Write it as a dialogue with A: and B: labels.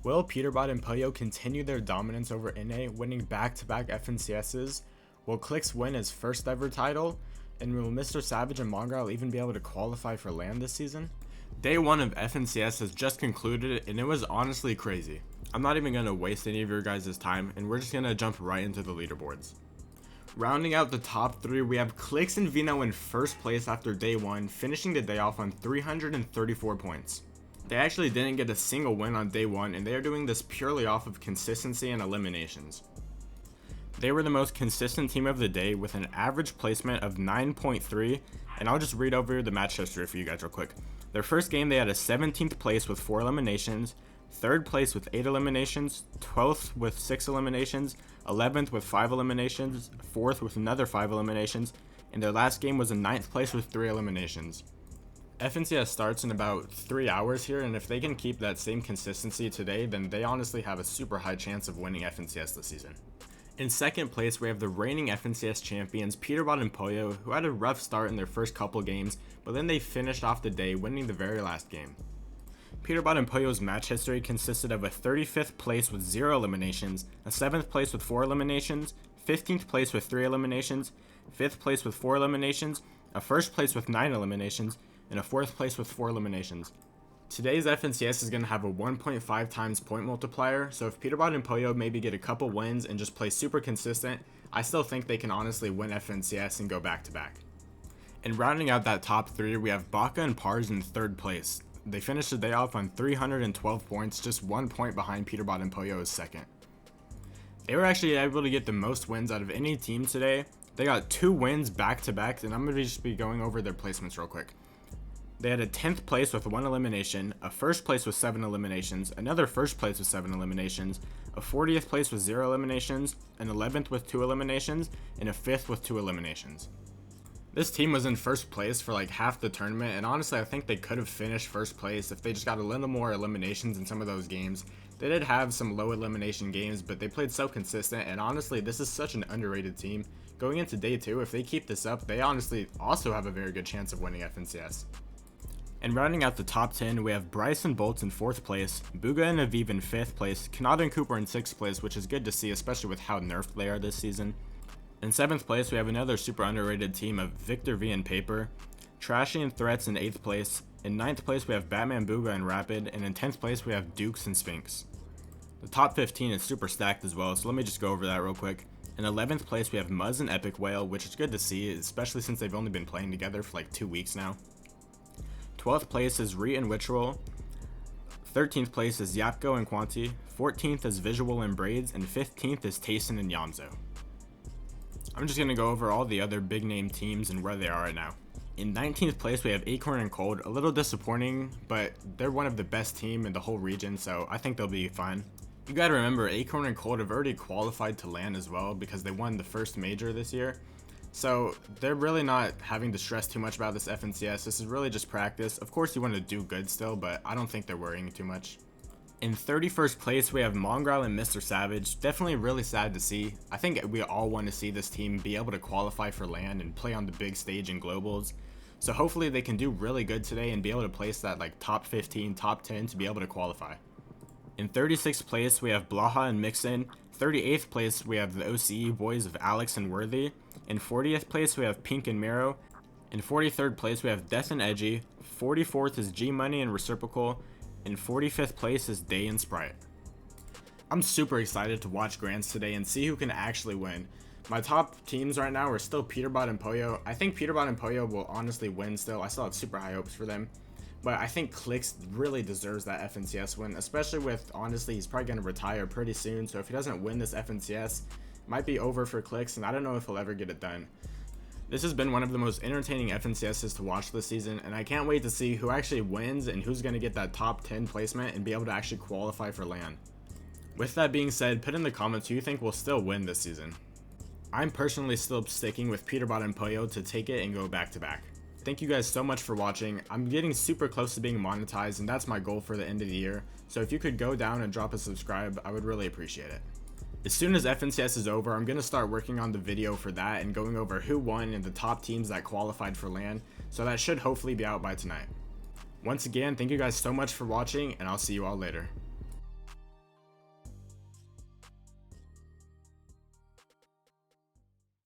A: Will Peterbot and Pollo continue their dominance over NA, winning back-to-back FNCSs? Will Clix win his first ever title? And will Mr. Savage and Mongrel even be able to qualify for LAN this season? Day 1 of FNCS has just concluded and it was honestly crazy. I'm not even going to waste any of your guys' time and we're just going to jump right into the leaderboards. Rounding out the top 3, we have Clix and Vino in first place after day 1, finishing the day off on 334 points. They actually didn't get a single win on day 1 and they are doing this purely off of consistency and eliminations. They were the most consistent team of the day with an average placement of 9.3, and I'll just read over the match history for you guys real quick. Their first game they had a 17th place with 4 eliminations, 3rd place with 8 eliminations, 12th with 6 eliminations, 11th with 5 eliminations, 4th with another 5 eliminations, and their last game was in 9th place with 3 eliminations. FNCS starts in about 3 hours here, and if they can keep that same consistency today, then they honestly have a super high chance of winning FNCS this season. In second place, we have the reigning FNCS champions, Peterbot and Pollo, who had a rough start in their first couple games, but then they finished off the day winning the very last game. Peterbot and Pollo's match history consisted of a 35th place with 0 eliminations, a 7th place with 4 eliminations, 15th place with 3 eliminations, 5th place with 4 eliminations, a 1st place with 9 eliminations, and a 4th place with 4 eliminations. Today's FNCS is going to have a 1.5 times point multiplier, so if Peterbot and Pollo maybe get a couple wins and just play super consistent, I still think they can honestly win FNCS and go back to back. And rounding out that top 3, we have Baka and Pars in 3rd place. They finished the day off on 312 points, just 1 point behind Peterbot and Pollo's 2nd. They were actually able to get the most wins out of any team today. They got 2 wins back to back, and I'm going to just be going over their placements real quick. They had a 10th place with 1 elimination, a 1st place with 7 eliminations, another 1st place with 7 eliminations, a 40th place with 0 eliminations, an 11th with 2 eliminations, and a 5th with 2 eliminations. This team was in first place for like half the tournament, and honestly I think they could have finished first place if they just got a little more eliminations in some of those games. They did have some low elimination games, but they played so consistent, and honestly this is such an underrated team. Going into day 2, if they keep this up, they honestly also have a very good chance of winning FNCS. And rounding out the top 10, we have Bryce and Bolts in 4th place, Booga and Aviv in 5th place, Kanada and Cooper in 6th place, which is good to see, especially with how nerfed they are this season. In 7th place, we have another super underrated team of Victor V and Paper, Trashy and Threats in 8th place. In 9th place, we have Batman, Booga, and Rapid, and in 10th place, we have Dukes and Sphinx. The top 15 is super stacked as well, so let me just go over that real quick. In 11th place, we have Muzz and Epic Whale, which is good to see, especially since they've only been playing together for like 2 weeks now. 12th place is Re and Witcherol, 13th place is Yapko and Quanti, 14th is Visual and Braids, and 15th is Tayson and Yamzo. I'm just going to go over all the other big name teams and where they are right now. In 19th place we have Acorn and Cold, a little disappointing, but they're one of the best team in the whole region, so I think they'll be fine. You gotta remember, Acorn and Cold have already qualified to LAN as well because they won the first major this year. So they're really not having to stress too much about this FNCS. This is really just practice. Of course you want to do good still, but I don't think they're worrying too much. In 31st place we have Mongrel and Mr. Savage. Definitely really sad to see. I think we all want to see this team be able to qualify for LAN and play on the big stage in globals. So hopefully they can do really good today and be able to place that like top 15, top 10 to be able to qualify. In 36th place we have Blaha and Mixin. 38th place we have the OCE boys of Alex and Worthy. In 40th place we have Pink and Miro. In 43rd place we have Death and Edgy. 44th is G Money and Reciprocal. In 45th place is Day and Sprite. I'm super excited to watch Grands today and see who can actually win. My top teams right now are still Peterbot and Pollo. I think Peterbot and Pollo will honestly win still. I still have super high hopes for them. But I think Clix really deserves that FNCS win, especially with, honestly, he's probably going to retire pretty soon. So if he doesn't win this FNCS, it might be over for Clix, and I don't know if he'll ever get it done. This has been one of the most entertaining FNCSs to watch this season, and I can't wait to see who actually wins and who's going to get that top 10 placement and be able to actually qualify for LAN. With that being said, put in the comments who you think will still win this season. I'm personally still sticking with Peterbot and Pollo to take it and go back to back. Thank you guys so much for watching. I'm getting super close to being monetized, and that's my goal for the end of the year. So if you could go down and drop a subscribe, I would really appreciate it. As soon as FNCS is over, I'm going to start working on the video for that and going over who won and the top teams that qualified for LAN. So that should hopefully be out by tonight. Once again, thank you guys so much for watching, and I'll see you all later.